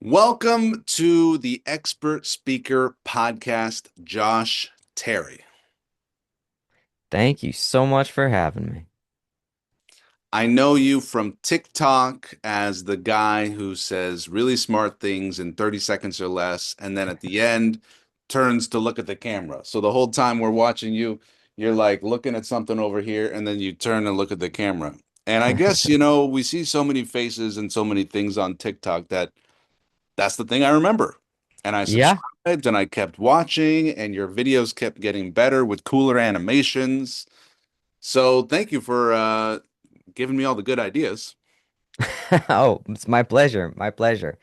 Welcome to the Expert Speaker Podcast, Josh Terry. Thank you so much for having me. I know you from TikTok as the guy who says really smart things in 30 seconds or less, and then at the end turns to look at the camera. So the whole time we're watching you, you're like looking at something over here, and then you turn and look at the camera. And I guess, we see so many faces and so many things on TikTok that that's the thing I remember. And I Yeah. subscribed and I kept watching, and your videos kept getting better with cooler animations. So thank you for giving me all the good ideas. Oh, it's my pleasure. My pleasure.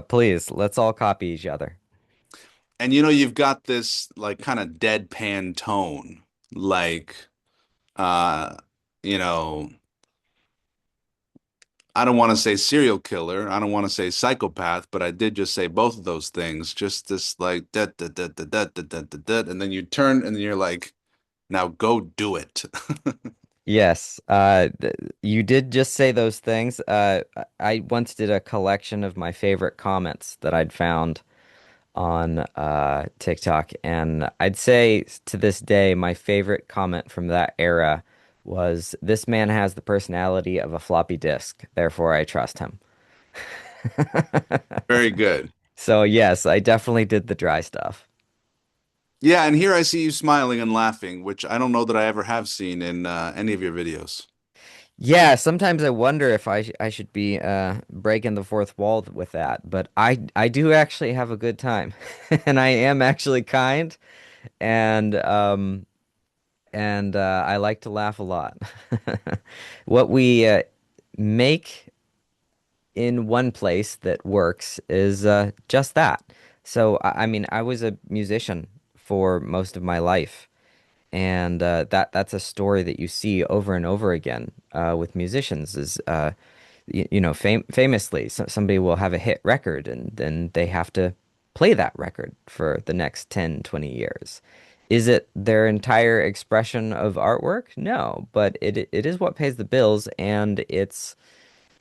Please, let's all copy each other. And you've got this like kind of deadpan tone, like uh, you know, I don't want to say serial killer, I don't want to say psychopath, but I did just say both of those things. Just this like da da da da da da da da, da, and then you turn and you're like, now go do it. Yes, you did just say those things. I once did a collection of my favorite comments that I'd found on TikTok, and I'd say to this day, my favorite comment from that era was, "This man has the personality of a floppy disk, therefore I trust him." Very good. So yes, I definitely did the dry stuff. Yeah, and here I see you smiling and laughing, which I don't know that I ever have seen in any of your videos. Yeah, sometimes I wonder if I should be breaking the fourth wall with that, but I do actually have a good time, and I am actually kind, and I like to laugh a lot. What we make in one place that works is just that. So I mean, I was a musician for most of my life. And that's a story that you see over and over again with musicians is famously somebody will have a hit record and then they have to play that record for the next 10, 20 years. Is it their entire expression of artwork? No, but it is what pays the bills, and it's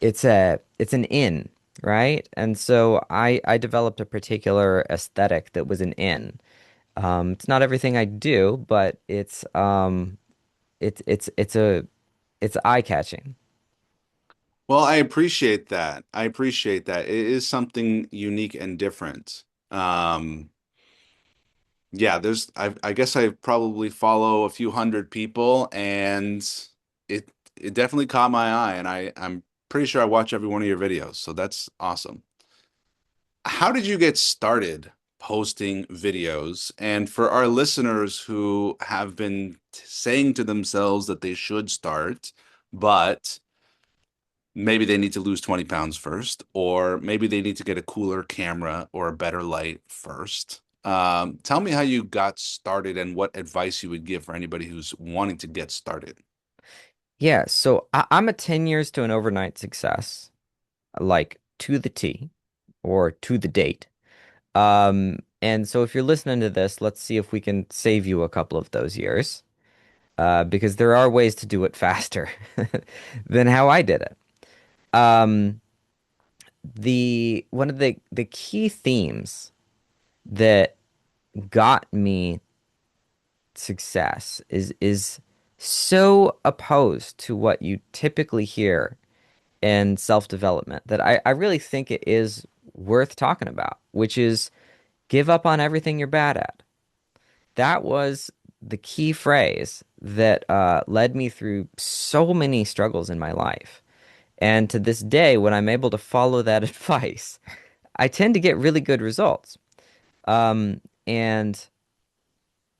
an in, right? And so I developed a particular aesthetic that was an in. It's not everything I do, but it's eye-catching. Well, I appreciate that. I appreciate that. It is something unique and different. Um, yeah, I guess I probably follow a few hundred people, and it definitely caught my eye, and I'm pretty sure I watch every one of your videos, so that's awesome. How did you get started posting videos? And for our listeners who have been saying to themselves that they should start, but maybe they need to lose 20 pounds first, or maybe they need to get a cooler camera or a better light first. Tell me how you got started and what advice you would give for anybody who's wanting to get started. Yeah, so I'm a 10 years to an overnight success, like to the T or to the date. And so if you're listening to this, let's see if we can save you a couple of those years, because there are ways to do it faster than how I did it. Um, the one of the key themes that got me success is so opposed to what you typically hear in self-development that I really think it is worth talking about, which is give up on everything you're bad at. That was the key phrase that led me through so many struggles in my life. And to this day, when I'm able to follow that advice, I tend to get really good results. And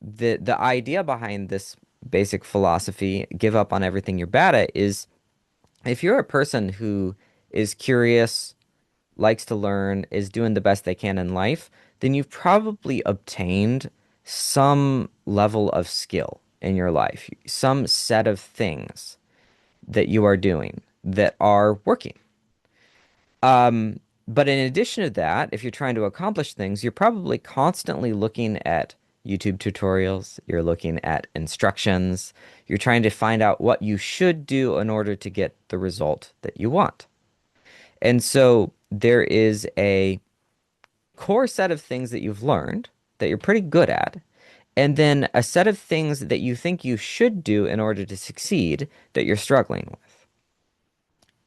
the idea behind this basic philosophy, give up on everything you're bad at, is if you're a person who is curious, likes to learn, is doing the best they can in life, then you've probably obtained some level of skill in your life, some set of things that you are doing that are working. But in addition to that, if you're trying to accomplish things, you're probably constantly looking at YouTube tutorials, you're looking at instructions, you're trying to find out what you should do in order to get the result that you want. And so there is a core set of things that you've learned that you're pretty good at, and then a set of things that you think you should do in order to succeed that you're struggling with.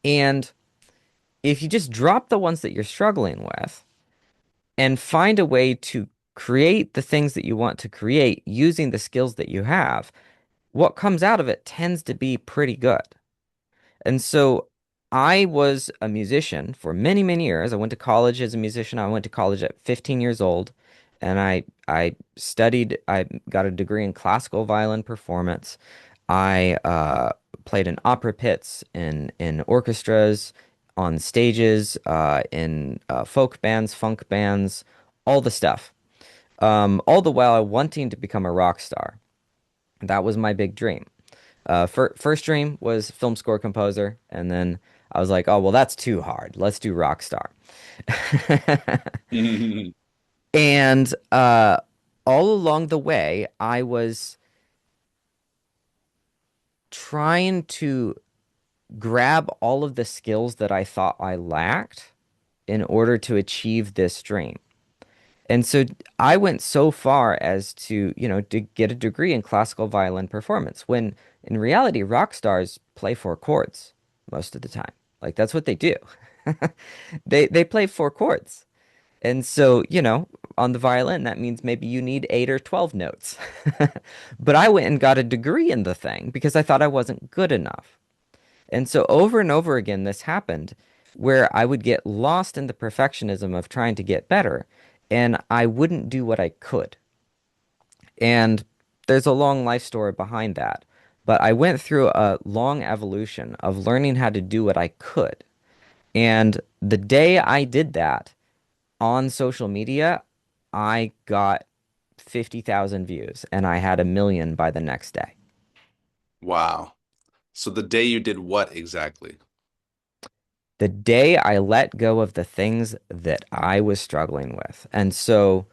And if you just drop the ones that you're struggling with and find a way to create the things that you want to create using the skills that you have, what comes out of it tends to be pretty good. And so I was a musician for many, many years. I went to college as a musician. I went to college at 15 years old, and I studied, I got a degree in classical violin performance. I played in opera pits, in orchestras, on stages, in folk bands, funk bands, all the stuff. All the while wanting to become a rock star. That was my big dream. First dream was film score composer, and then I was like, oh, well, that's too hard. Let's do rock star. And all along the way, I was trying to grab all of the skills that I thought I lacked in order to achieve this dream. And so I went so far as to, to get a degree in classical violin performance, when in reality, rock stars play four chords most of the time. Like that's what they do. They play four chords. And so, on the violin, that means maybe you need 8 or 12 notes. But I went and got a degree in the thing because I thought I wasn't good enough. And so over and over again, this happened where I would get lost in the perfectionism of trying to get better, and I wouldn't do what I could. And there's a long life story behind that. But I went through a long evolution of learning how to do what I could. And the day I did that on social media, I got 50,000 views and I had 1 million by the next day. Wow. So the day you did what exactly? The day I let go of the things that I was struggling with. And so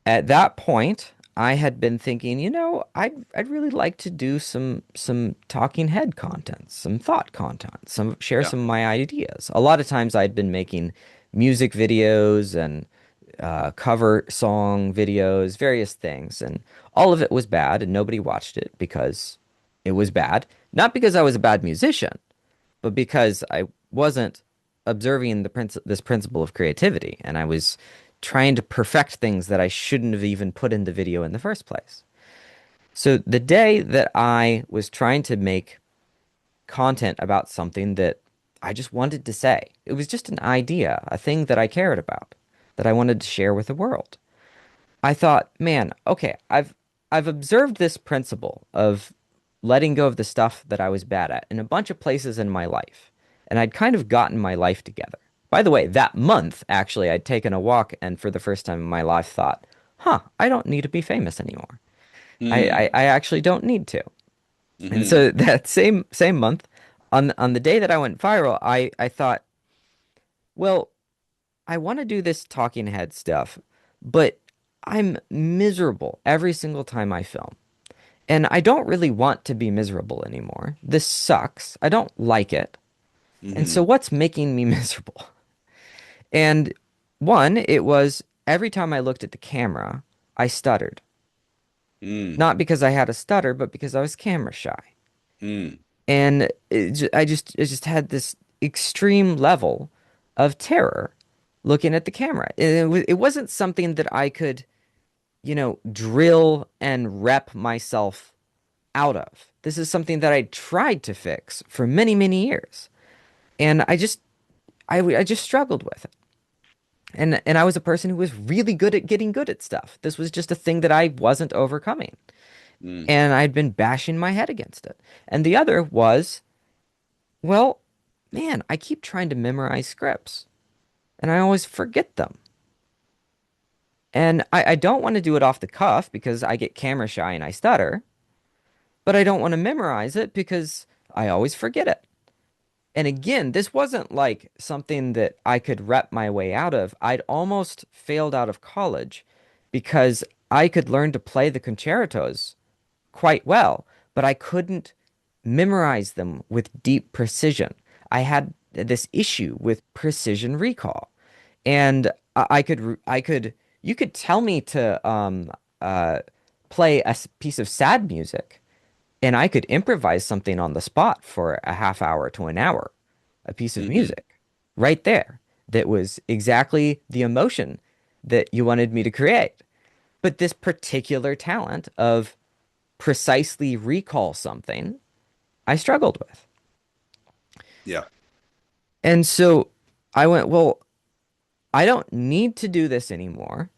at that point, I had been thinking, I'd really like to do some talking head content, some thought content, some share Yeah. some of my ideas. A lot of times I'd been making music videos and cover song videos, various things, and all of it was bad, and nobody watched it because it was bad. Not because I was a bad musician, but because I wasn't observing this principle of creativity, and I was trying to perfect things that I shouldn't have even put in the video in the first place. So the day that I was trying to make content about something that I just wanted to say, it was just an idea, a thing that I cared about, that I wanted to share with the world. I thought, man, okay, I've observed this principle of letting go of the stuff that I was bad at in a bunch of places in my life. And I'd kind of gotten my life together. By the way, that month, actually, I'd taken a walk and for the first time in my life thought, huh, I don't need to be famous anymore. Mm. I actually don't need to. And Hmm. so that same month, on the day that I went viral, I thought, well, I want to do this talking head stuff, but I'm miserable every single time I film. And I don't really want to be miserable anymore. This sucks. I don't like it. And so Hmm. what's making me miserable? And one, it was every time I looked at the camera, I stuttered. Mm. Not because I had a stutter, but because I was camera shy. Mm. And I just had this extreme level of terror looking at the camera. It wasn't something that I could, drill and rep myself out of. This is something that I tried to fix for many, many years. And I just struggled with it. And I was a person who was really good at getting good at stuff. This was just a thing that I wasn't overcoming. Mm. And I'd been bashing my head against it. And the other was, well, man, I keep trying to memorize scripts and I always forget them. And I don't want to do it off the cuff because I get camera shy and I stutter, but I don't want to memorize it because I always forget it. And again, this wasn't like something that I could rep my way out of. I'd almost failed out of college because I could learn to play the concertos quite well, but I couldn't memorize them with deep precision. I had this issue with precision recall. And you could tell me to uh play piece of sad music, and I could improvise something on the spot for a half hour to an hour, a piece of Hmm. music right there that was exactly the emotion that you wanted me to create. But this particular talent of precisely recall something, I struggled with. Yeah. And so I went, well, I don't need to do this anymore.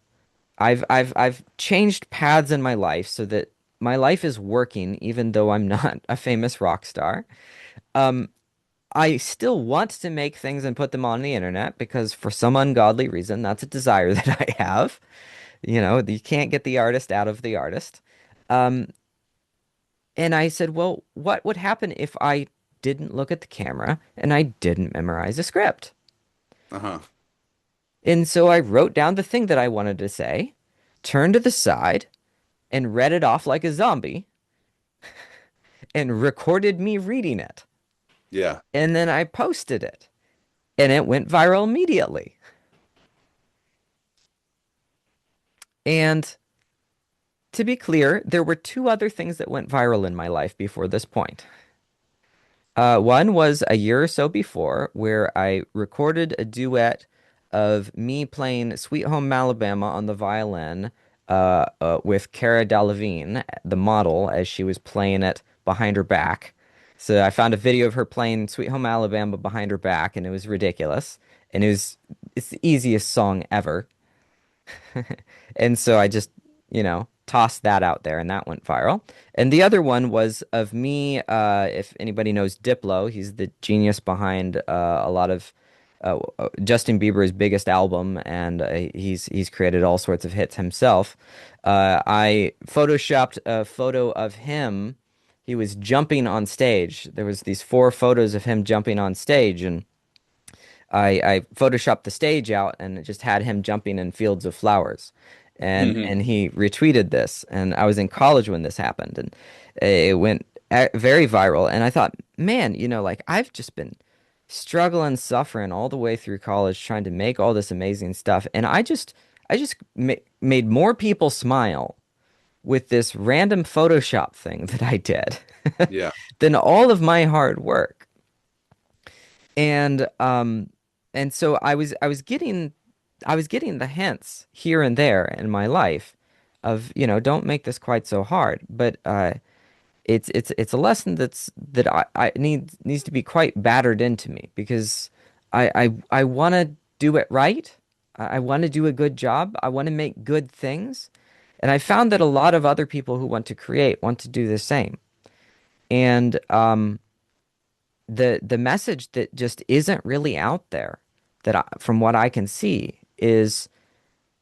I've changed paths in my life so that my life is working, even though I'm not a famous rock star. Um, I still want to make things and put them on the internet because for some ungodly reason, that's a desire that I have. You know, you can't get the artist out of the artist. Um, and I said, well, what would happen if I didn't look at the camera and I didn't memorize a script? Uh-huh. And so I wrote down the thing that I wanted to say, turned to the side, and read it off like a zombie and recorded me reading it. Yeah. And then I posted it, and it went viral immediately. And to be clear, there were two other things that went viral in my life before this point. One was a year or so before, where I recorded a duet of me playing Sweet Home Alabama on the violin with Cara Delevingne, the model, as she was playing it behind her back. So I found a video of her playing Sweet Home Alabama behind her back, and it was ridiculous. And it's the easiest song ever. And so I just, tossed that out there and that went viral. And the other one was of me, if anybody knows Diplo, he's the genius behind a lot of Justin Bieber's biggest album, and he's created all sorts of hits himself. I photoshopped a photo of him. He was jumping on stage. There was these four photos of him jumping on stage, and I photoshopped the stage out and it just had him jumping in fields of flowers. And he retweeted this. And I was in college when this happened, and it went very viral. And I thought, man, like I've just been struggling, suffering all the way through college, trying to make all this amazing stuff. And I just ma made more people smile with this random Photoshop thing that I did Yeah. than all of my hard work. And so I was getting the hints here and there in my life of, don't make this quite so hard. But it's a lesson that I needs to be quite battered into me because I want to do it right. I want to do a good job. I want to make good things. And I found that a lot of other people who want to create want to do the same. And the message that just isn't really out there from what I can see is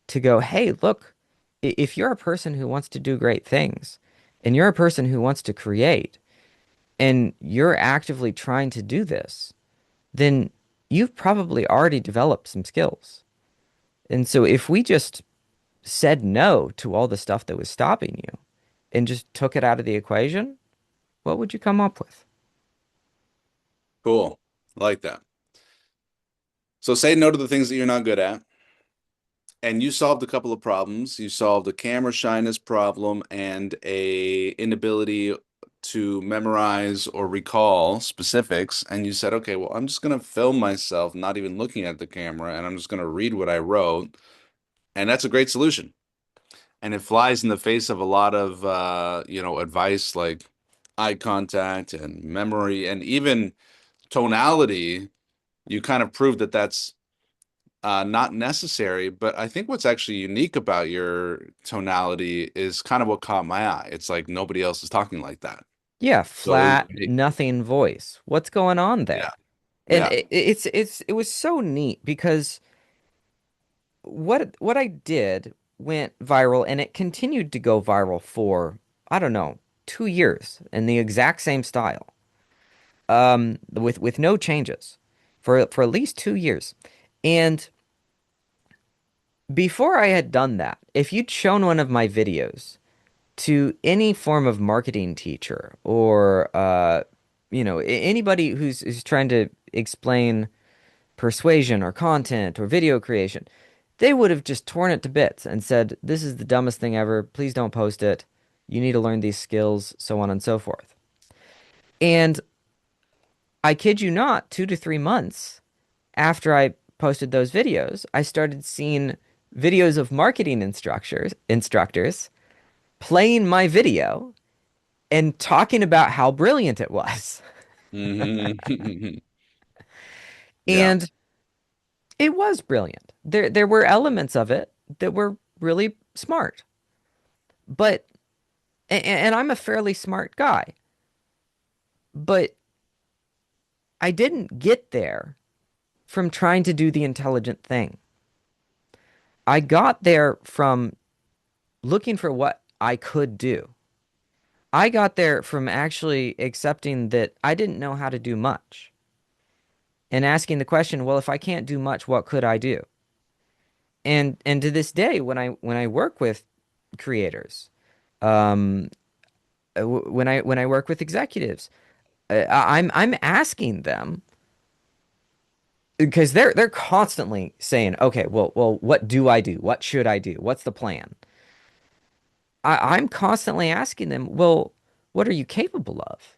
to go, hey, look, if you're a person who wants to do great things and you're a person who wants to create and you're actively trying to do this, then you've probably already developed some skills. And so if we just said no to all the stuff that was stopping you and just took it out of the equation, what would you come up with? Cool. I like that. So say no to the things that you're not good at. And you solved a couple of problems. You solved a camera shyness problem and a inability to memorize or recall specifics. And you said, okay, well, I'm just going to film myself not even looking at the camera, and I'm just going to read what I wrote. And that's a great solution. And it flies in the face of a lot of advice like eye contact and memory and even tonality. You kind of proved that that's not necessary, but I think what's actually unique about your tonality is kind of what caught my eye. It's like nobody else is talking like that. Yeah, So it was flat, unique. nothing voice. What's going on Yeah. there? And Yeah. it was so neat because what I did went viral and it continued to go viral for, I don't know, 2 years in the exact same style. With no changes for at least 2 years. And before I had done that, if you'd shown one of my videos to any form of marketing teacher or anybody who's trying to explain persuasion or content or video creation, they would have just torn it to bits and said, "This is the dumbest thing ever. Please don't post it. You need to learn these skills, so on and so forth." And I kid you not, 2 to 3 months after I posted those videos, I started seeing videos of marketing instructors playing my video and talking about how brilliant it was. Hmm. Yeah. And it was brilliant. There were elements of it that were really smart. But and I'm a fairly smart guy, but I didn't get there from trying to do the intelligent thing. I got there from looking for what I could do. I got there from actually accepting that I didn't know how to do much and asking the question, well, if I can't do much, what could I do? And to this day, when I work with creators, um, when I work with executives, I'm asking them because they're constantly saying, okay, well, what do I do? What should I do? What's the plan? I'm constantly asking them, well, what are you capable of?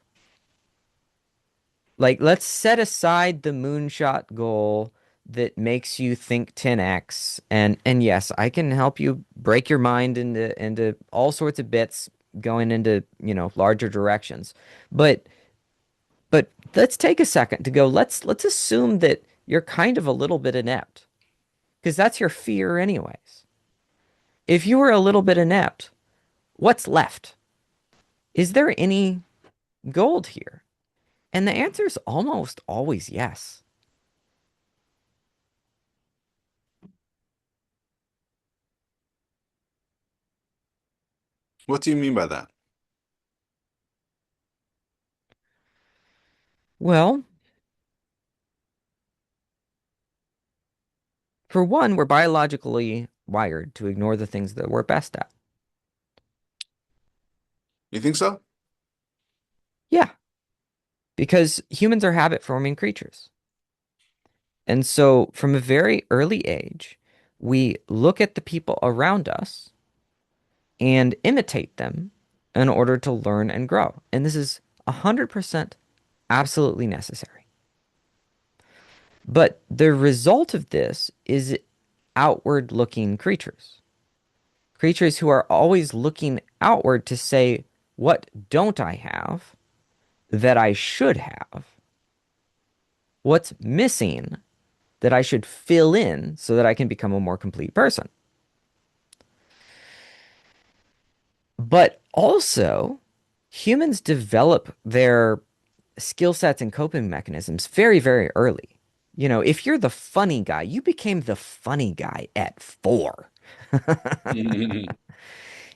Like, let's set aside the moonshot goal that makes you think 10x. And yes, I can help you break your mind into all sorts of bits going into, larger directions. But but let's take a second to go, let's assume that you're kind of a little bit inept, because that's your fear anyways. If you were a little bit inept, what's left? Is there any gold here? And the answer is almost always yes. What do you mean by that? Well, for one, we're biologically wired to ignore the things that we're best at. You think so? Yeah, because humans are habit forming creatures. And so from a very early age, we look at the people around us and imitate them in order to learn and grow. And this is 100% absolutely necessary. But the result of this is outward looking creatures, creatures who are always looking outward to say, what don't I have that I should have? What's missing that I should fill in so that I can become a more complete person? But also, humans develop their skill sets and coping mechanisms very, very early. If you're the funny guy, you became the funny guy at 4.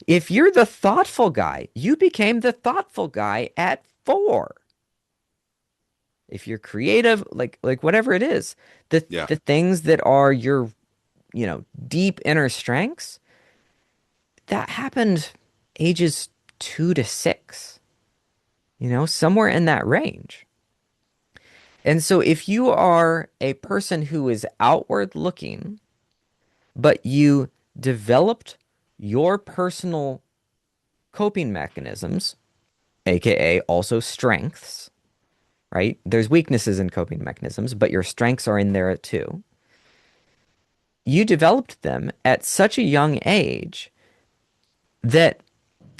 If you're the thoughtful guy, you became the thoughtful guy at 4. If you're creative, like whatever it is, the Yeah. the things that are your, deep inner strengths, that happened ages 2 to 6, somewhere in that range. And so if you are a person who is outward looking, but you developed your personal coping mechanisms, aka also strengths, right? There's weaknesses in coping mechanisms, but your strengths are in there too. You developed them at such a young age that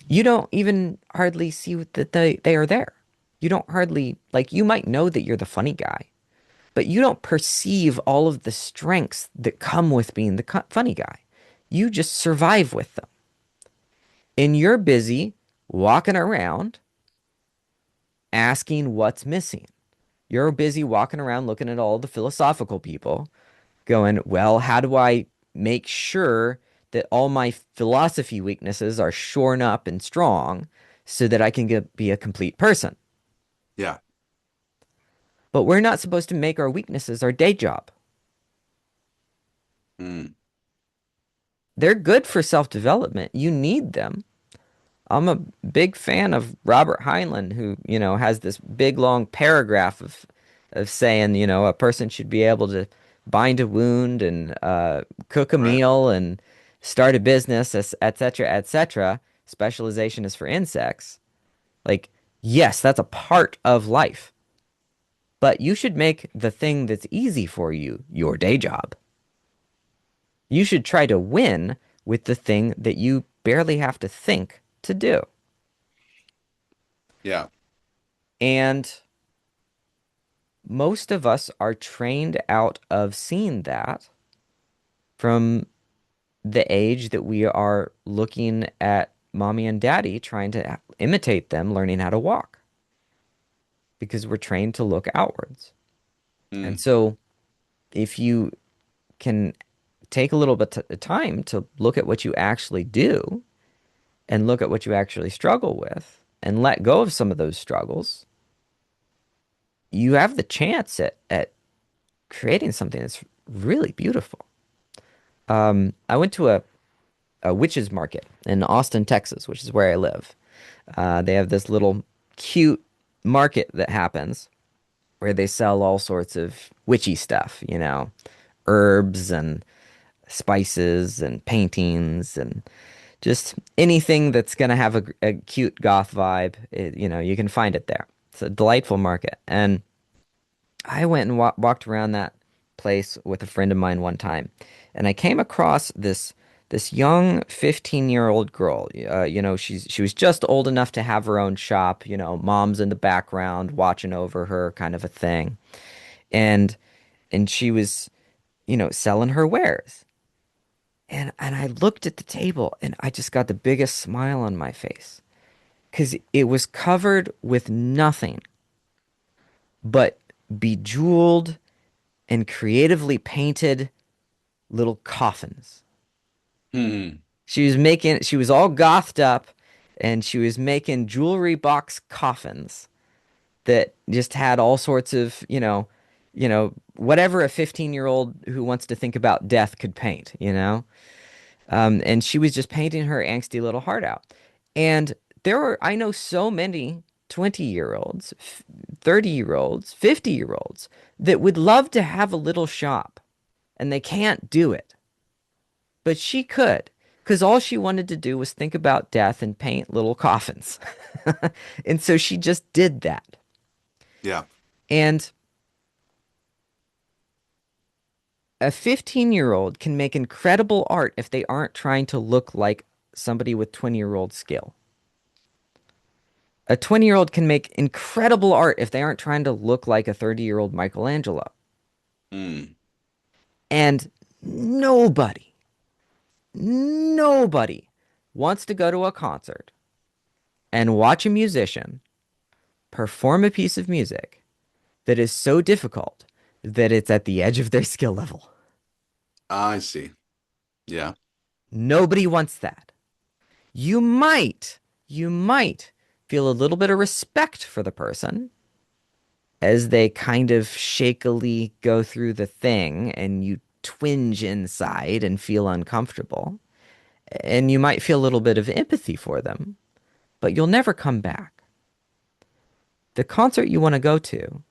you don't even hardly see that they are there. You don't hardly, like, you might know that you're the funny guy, but you don't perceive all of the strengths that come with being the funny guy. You just survive with them. And you're busy walking around asking what's missing. You're busy walking around looking at all the philosophical people going, well, how do I make sure that all my philosophy weaknesses are shorn up and strong so that I can be a complete person? Yeah. But we're not supposed to make our weaknesses our day job. Mm. They're good for self-development. You need them. I'm a big fan of Robert Heinlein, who, has this big long paragraph of saying, a person should be able to bind a wound and cook a Right. meal and start a business, et cetera, et cetera. Specialization is for insects. Like, yes, that's a part of life, but you should make the thing that's easy for you your day job. You should try to win with the thing that you barely have to think to do. Yeah. And most of us are trained out of seeing that from the age that we are looking at mommy and daddy trying to imitate them learning how to walk because we're trained to look outwards. And Mm. so if you can take a little bit of time to look at what you actually do and look at what you actually struggle with and let go of some of those struggles, you have the chance at creating something that's really beautiful. I went to a witches market in Austin, Texas, which is where I live. They have this little cute market that happens where they sell all sorts of witchy stuff, herbs and spices and paintings and just anything that's going to have a cute goth vibe. You can find it there. It's a delightful market. And I went and walked around that place with a friend of mine one time, and I came across this young 15-year-old girl. She was just old enough to have her own shop. Mom's in the background watching over her, kind of a thing, and she was selling her wares. And I looked at the table, and I just got the biggest smile on my face because it was covered with nothing but bejeweled and creatively painted little coffins. Mm. She was all gothed up and she was making jewelry box coffins that just had all sorts of, whatever a 15-year-old who wants to think about death could paint. And she was just painting her angsty little heart out. And I know so many 20-year-olds, 30-year-olds, 50-year-olds that would love to have a little shop and they can't do it. But she could, because all she wanted to do was think about death and paint little coffins. And so she just did that. Yeah. And a 15-year-old can make incredible art if they aren't trying to look like somebody with 20-year-old skill. A 20-year-old can make incredible art if they aren't trying to look like a 30-year-old Michelangelo. Mm. And nobody, nobody wants to go to a concert and watch a musician perform a piece of music that is so difficult that it's at the edge of their skill level. I see. Yeah. Nobody wants that. You might, you might feel a little bit of respect for the person as they kind of shakily go through the thing and you twinge inside and feel uncomfortable. And you might feel a little bit of empathy for them, but you'll never come back. The concert you want to go to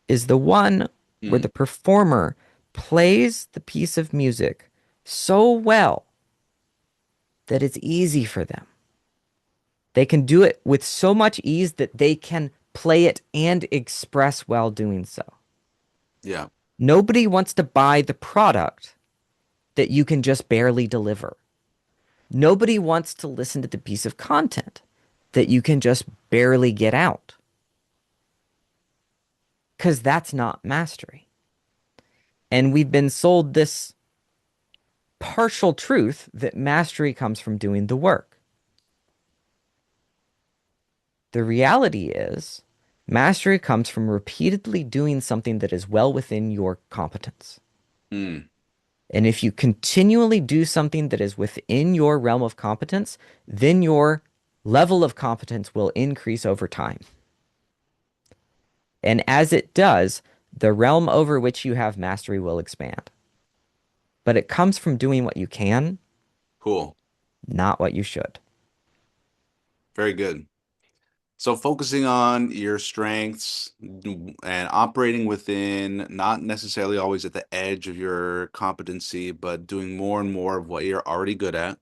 is the one where Mm. the performer plays the piece of music so well that it's easy for them. They can do it with so much ease that they can play it and express while doing so. Yeah. Nobody wants to buy the product that you can just barely deliver. Nobody wants to listen to the piece of content that you can just barely get out because that's not mastery. And we've been sold this partial truth that mastery comes from doing the work. The reality is, mastery comes from repeatedly doing something that is well within your competence. Mm. And if you continually do something that is within your realm of competence, then your level of competence will increase over time. And as it does, the realm over which you have mastery will expand. But it comes from doing what you can, Cool. not what you should. Very good. So focusing on your strengths and operating within, not necessarily always at the edge of your competency, but doing more and more of what you're already good at.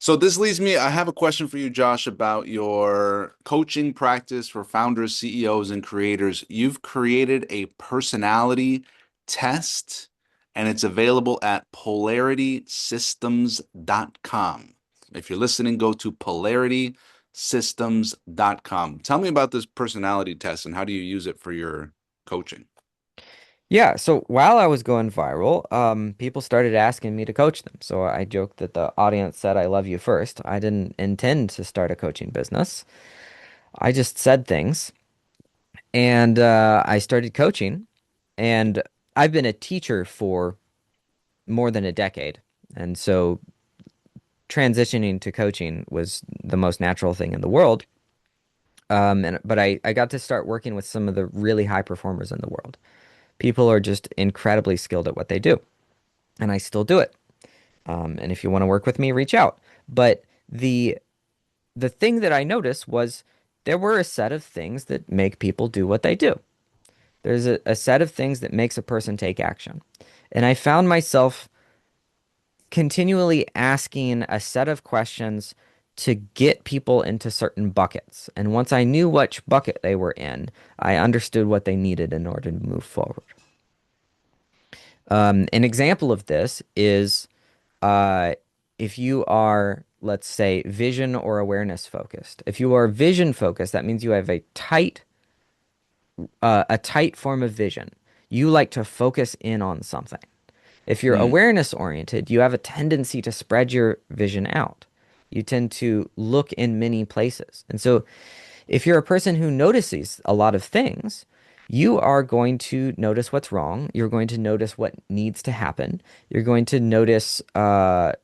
So this leads me, I have a question for you, Josh, about your coaching practice for founders, CEOs, and creators. You've created a personality test, and it's available at polaritysystems.com. If you're listening, go to polaritysystems.com. Tell me about this personality test and how do you use it for your coaching? Yeah, so while I was going viral, people started asking me to coach them. So I joked that the audience said, I love you first. I didn't intend to start a coaching business. I just said things and I started coaching. And I've been a teacher for more than a decade. And so transitioning to coaching was the most natural thing in the world. But I got to start working with some of the really high performers in the world. People are just incredibly skilled at what they do, and I still do it. And if you want to work with me, reach out. But the thing that I noticed was there were a set of things that make people do what they do. There's a set of things that makes a person take action. And I found myself continually asking a set of questions to get people into certain buckets. And once I knew which bucket they were in, I understood what they needed in order to move forward. An example of this is uh, if you are, let's say, vision or awareness focused. If you are vision focused, that means you have a tight form of vision. You like to focus in on something. If you're Hmm. awareness oriented, you have a tendency to spread your vision out. You tend to look in many places. And so if you're a person who notices a lot of things, you are going to notice what's wrong. You're going to notice what needs to happen. You're going to notice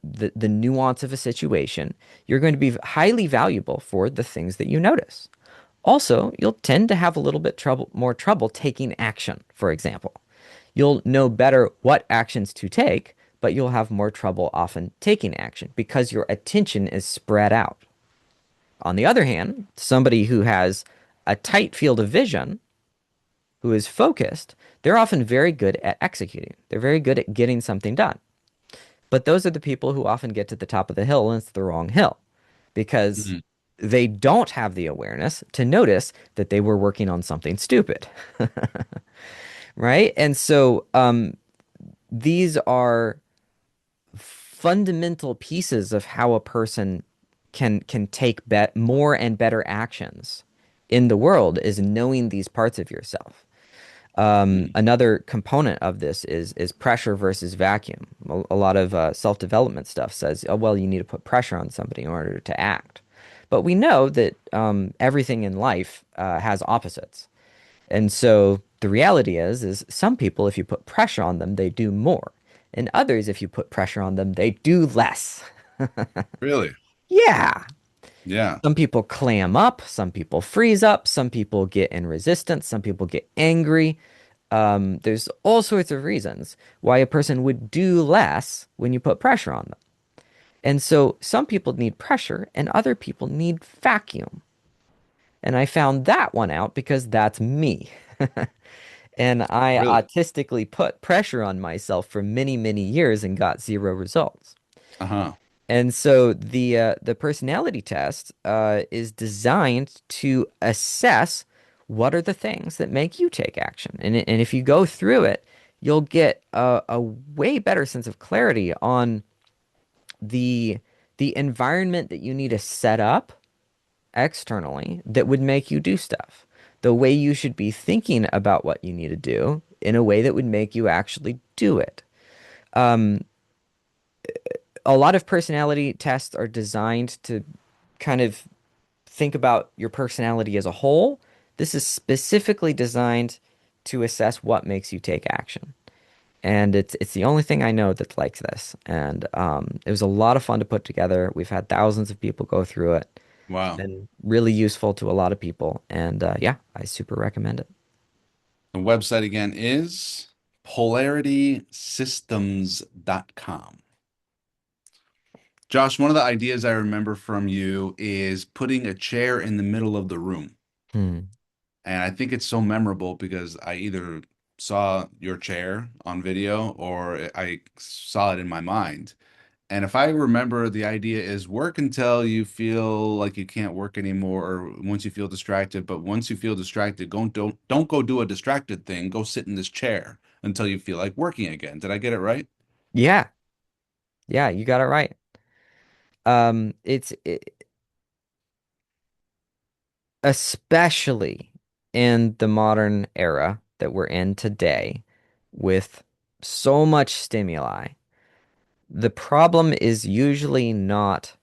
the nuance of a situation. You're going to be highly valuable for the things that you notice. Also, you'll tend to have a little bit more trouble taking action, for example. You'll know better what actions to take, but you'll have more trouble often taking action because your attention is spread out. On the other hand, somebody who has a tight field of vision, who is focused, they're often very good at executing. They're very good at getting something done. But those are the people who often get to the top of the hill and it's the wrong hill because Hmm. they don't have the awareness to notice that they were working on something stupid. Right? And so these are fundamental pieces of how a person can take more and better actions in the world is knowing these parts of yourself. Hmm. Another component of this is pressure versus vacuum. A lot of self-development stuff says, oh, well, you need to put pressure on somebody in order to act. But we know that everything in life has opposites. And so the reality is some people, if you put pressure on them, they do more. And others, if you put pressure on them, they do less. Really? Yeah. Yeah. Some people clam up, some people freeze up, some people get in resistance, some people get angry. There's all sorts of reasons why a person would do less when you put pressure on them. And so some people need pressure and other people need vacuum. And I found that one out because that's me. And I Really? autistically put pressure on myself for many, many years and got zero results. Uh-huh. And so the personality test is designed to assess what are the things that make you take action. And if you go through it, you'll get a way better sense of clarity on the the environment that you need to set up externally that would make you do stuff. The way you should be thinking about what you need to do in a way that would make you actually do it. Um, a lot of personality tests are designed to kind of think about your personality as a whole. This is specifically designed to assess what makes you take action. And it's the only thing I know that's like this. And it was a lot of fun to put together. We've had thousands of people go through it. It's Wow. been really useful to a lot of people. And yeah, I super recommend it. The website again is polaritysystems.com. Josh, one of the ideas I remember from you is putting a chair in the middle of the room. Hmm. And I think it's so memorable because I either saw your chair on video or I saw it in my mind. And if I remember, the idea is work until you feel like you can't work anymore, or once you feel distracted. But once you feel distracted, don't go do a distracted thing. Go sit in this chair until you feel like working again. Did I get it right? Yeah, yeah, you got it right. It's especially in the modern era that we're in today with so much stimuli. The problem is usually not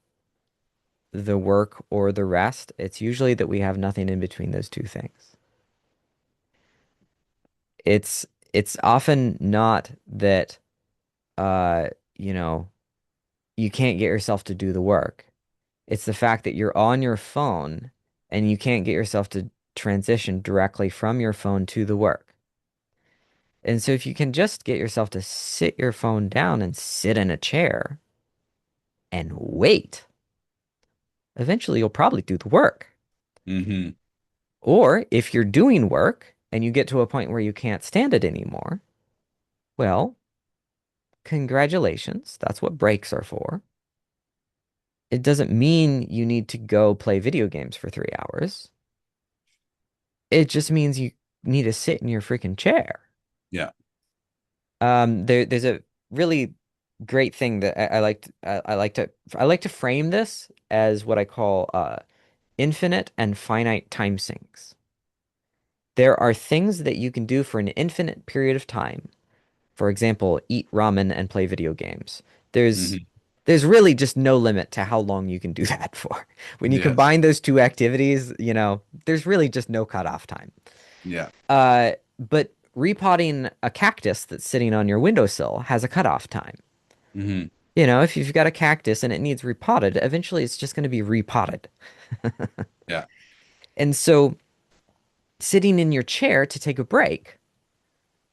the work or the rest. It's usually that we have nothing in between those two things. It's it's often not that uh, you know, you can't get yourself to do the work. It's the fact that you're on your phone and you can't get yourself to transition directly from your phone to the work. And so if you can just get yourself to sit your phone down and sit in a chair and wait, eventually you'll probably do the work. Mm-hmm. Or if you're doing work and you get to a point where you can't stand it anymore, well, congratulations. That's what breaks are for. It doesn't mean you need to go play video games for 3 hours. It just means you need to sit in your freaking chair. Yeah. There's a really great thing that I like to frame this as what I call infinite and finite time sinks. There are things that you can do for an infinite period of time. For example, eat ramen and play video games. There's Mm-hmm. there's really just no limit to how long you can do that for. When you Yes. combine those two activities, there's really just no cutoff time. Yeah. But repotting a cactus that's sitting on your windowsill has a cutoff time. Mm-hmm. If you've got a cactus and it needs repotted, eventually it's just going to be repotted. Yeah. And so sitting in your chair to take a break,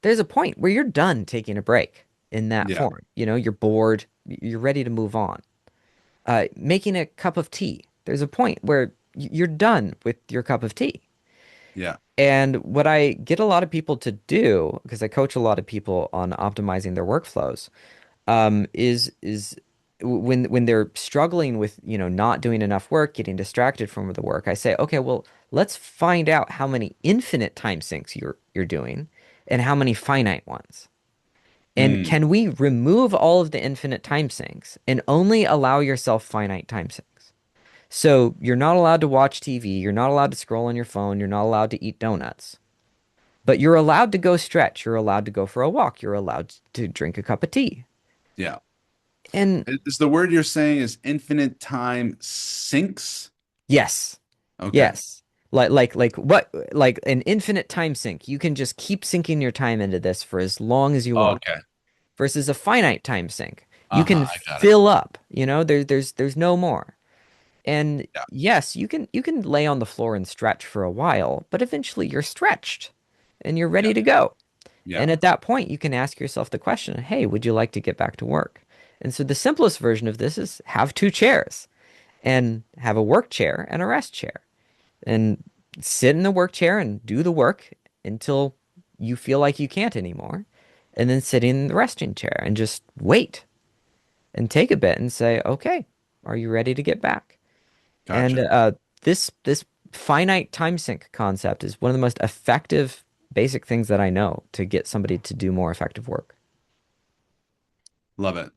there's a point where you're done taking a break in that Yeah. form. You're bored, you're ready to move on. Making a cup of tea, there's a point where you're done with your cup of tea. Yeah. And what I get a lot of people to do, because I coach a lot of people on optimizing their workflows, is when they're struggling with, not doing enough work, getting distracted from the work, I say, okay, well, let's find out how many infinite time sinks you're doing and how many finite ones. And Mm. can we remove all of the infinite time sinks and only allow yourself finite time sinks? So you're not allowed to watch TV, you're not allowed to scroll on your phone, you're not allowed to eat donuts. But you're allowed to go stretch, you're allowed to go for a walk, you're allowed to drink a cup of tea. Yeah. And Is the word you're saying is infinite time sinks? yes, Okay. yes. Like an infinite time sink. You can just keep sinking your time into this for as long as you want. Okay. Versus a finite time sink. You Uh-huh. can I got it. fill up, there's no more. And Yeah. yes, you can lay on the floor and stretch for a while, but eventually you're stretched and you're Yeah. ready to go. Yeah. And at that point, you can ask yourself the question, hey, would you like to get back to work? And so the simplest version of this is have two chairs and have a work chair and a rest chair and sit in the work chair and do the work until you feel like you can't anymore. And then sit in the resting chair and just wait and take a bit and say, okay, are you ready to get back? And Gotcha. this finite time sink concept is one of the most effective basic things that I know to get somebody to do more effective work. Love it.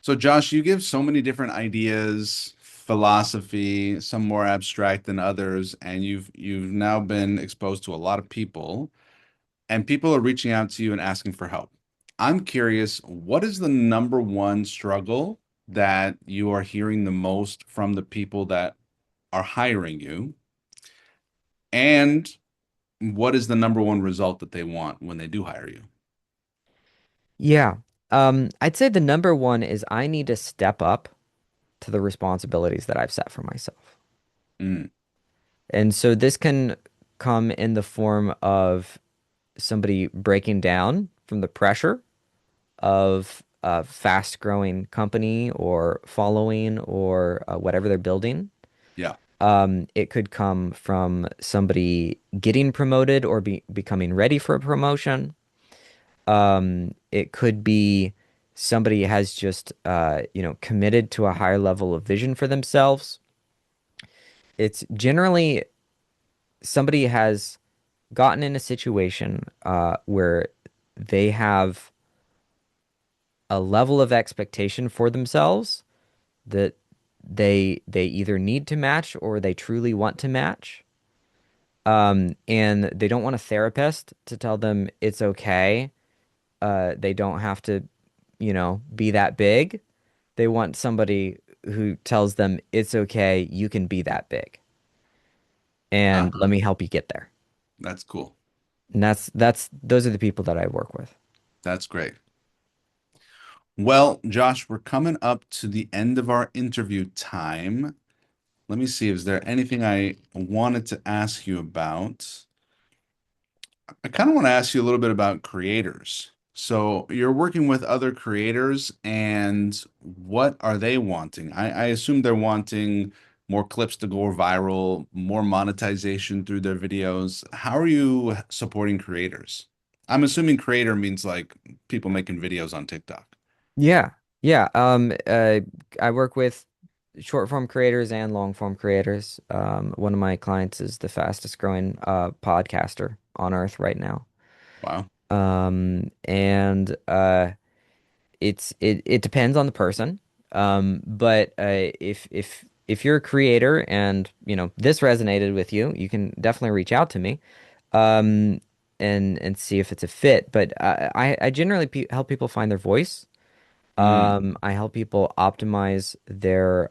So, Josh, you give so many different ideas, philosophy, some more abstract than others, and you've now been exposed to a lot of people, and people are reaching out to you and asking for help. I'm curious, what is the number one struggle that you are hearing the most from the people that are hiring you? And what is the number one result that they want when they do hire you? Yeah. I'd say the number one is I need to step up to the responsibilities that I've set for myself. Mm, And so this can come in the form of somebody breaking down from the pressure of a fast-growing company or following or whatever they're building. Yeah. It could come from somebody getting promoted or becoming ready for a promotion. It could be somebody has just committed to a higher level of vision for themselves. It's generally somebody has gotten in a situation where they have a level of expectation for themselves that they either need to match or they truly want to match. And they don't want a therapist to tell them it's okay. They don't have to, be that big. They want somebody who tells them it's okay, you can be that big, and let Uh-huh. me help you get there. That's cool. And that's those are the people that I work with. That's great. Well, Josh, we're coming up to the end of our interview time. Let me see, is there anything I wanted to ask you about? I kind of want to ask you a little bit about creators. So you're working with other creators, and what are they wanting? I assume they're wanting more clips to go viral, more monetization through their videos. How are you supporting creators? I'm assuming creator means like people making videos on TikTok. Yeah. Yeah. I work with short form creators and long form creators. One of my clients is the fastest growing podcaster on earth right now. Wow. And it depends on the person. But if you're a creator and this resonated with you, you can definitely reach out to me, um, and see if it's a fit. But I generally pe help people find their voice. Mm, I help people optimize their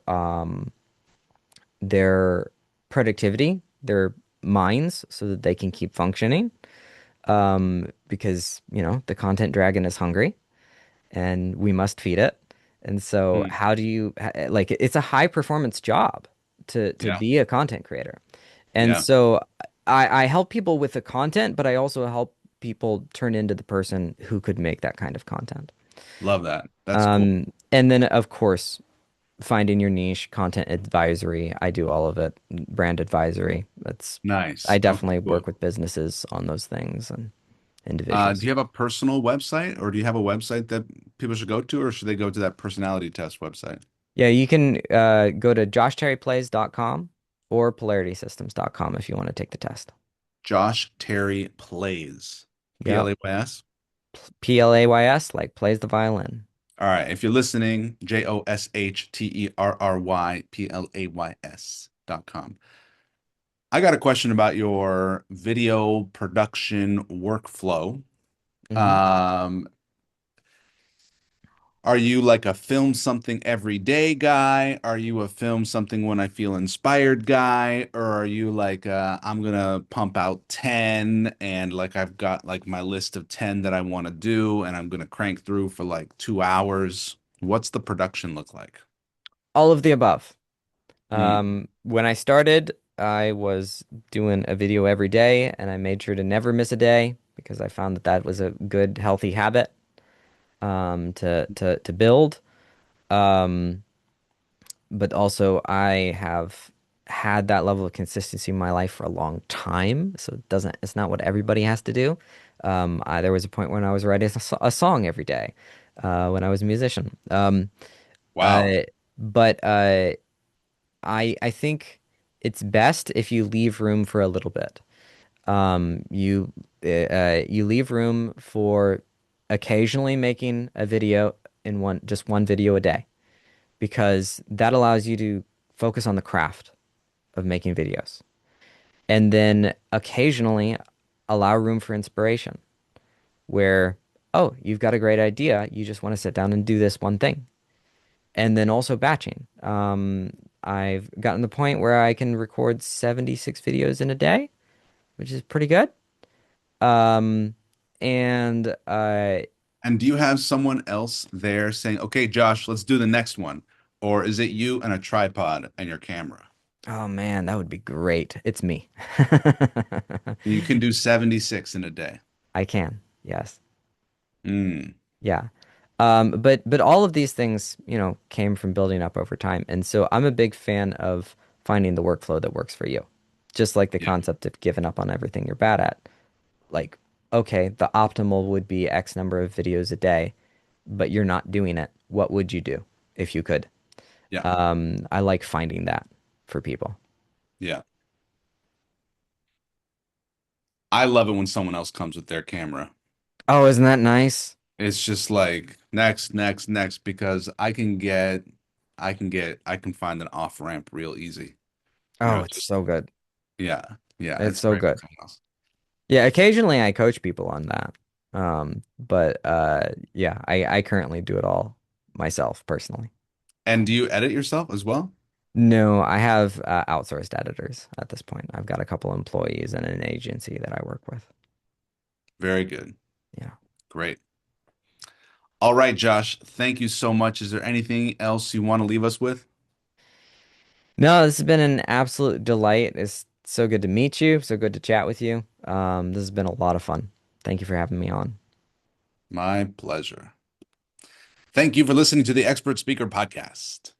productivity, their minds, so that they can keep functioning. Because the content dragon is hungry and we must feed it. And so mm, how do you like it's a high performance job to yeah. be a content creator. And Yeah. so I help people with the content, but I also help people turn into the person who could make that kind of content. Love that. That's cool. And then of course, finding your niche, content advisory, I do all of it, brand advisory. I Nice. Okay, definitely cool. work with businesses on those things and Do individuals. you have a personal website, or do you have a website that people should go to, or should they go to that personality test website? Yeah, you can go to joshterryplays.com or polaritysystems.com if you want to take the test. Josh Terry Plays. Yep. Plays. Plays, like plays the violin. All right. If you're listening, JoshTerryplays.com. I got a question about your video production workflow. Hmm. Um, Are you like a film something every day guy? Are you a film something when I feel inspired guy? Or are you like I'm gonna pump out 10 and like I've got like my list of 10 that I want to do and I'm gonna crank through for like 2 hours? What's the production look like? All of the above. Hmm. When I started, I was doing a video every day and I made sure to never miss a day because I found that that was a good, healthy habit to build. Um, but also I have had that level of consistency in my life for a long time. So it's not what everybody has to do. There was a point when I was writing a song every day, when I was a musician. Wow. Uh, but I think it's best if you leave room for a little bit. You leave room for occasionally making a video in just one video a day because that allows you to focus on the craft of making videos. And then occasionally allow room for inspiration where, oh, you've got a great idea. You just want to sit down and do this one thing. And then also batching. I've gotten to the point where I can record 76 videos in a day, which is pretty good. Um, and And do you have someone else there saying, okay, Josh, let's do the next one? Or is it you and a tripod and your camera? oh man, that would be great. It's me. And you can do 76 in a day. I can. Yes. Mm. Yeah. But all of these things, came from building up over time. And so I'm a big fan of finding the workflow that works for you. Just like the Yeah. concept of giving up on everything you're bad at. Like, okay, the optimal would be X number of videos a day, but you're not doing it. What would you do if you could? Yeah. I like finding that for people. Yeah. I love it when someone else comes with their camera. Oh, isn't that nice? It's just like next, next, next, because I can find an off ramp real easy. Oh, it's Just so good. yeah, yeah, It's it's so great when good. someone else. Yeah, occasionally I coach people on that. But yeah, I currently do it all myself personally. And do you edit yourself as well? No, I have outsourced editors at this point. I've got a couple employees and an agency that I work with. Very good. Yeah. Great. All right, Josh, thank you so much. Is there anything else you want to leave us with? No, this has been an absolute delight. It's so good to meet you, so good to chat with you. This has been a lot of fun. Thank you for having me on. My pleasure. Thank you for listening to the Expert Speaker Podcast.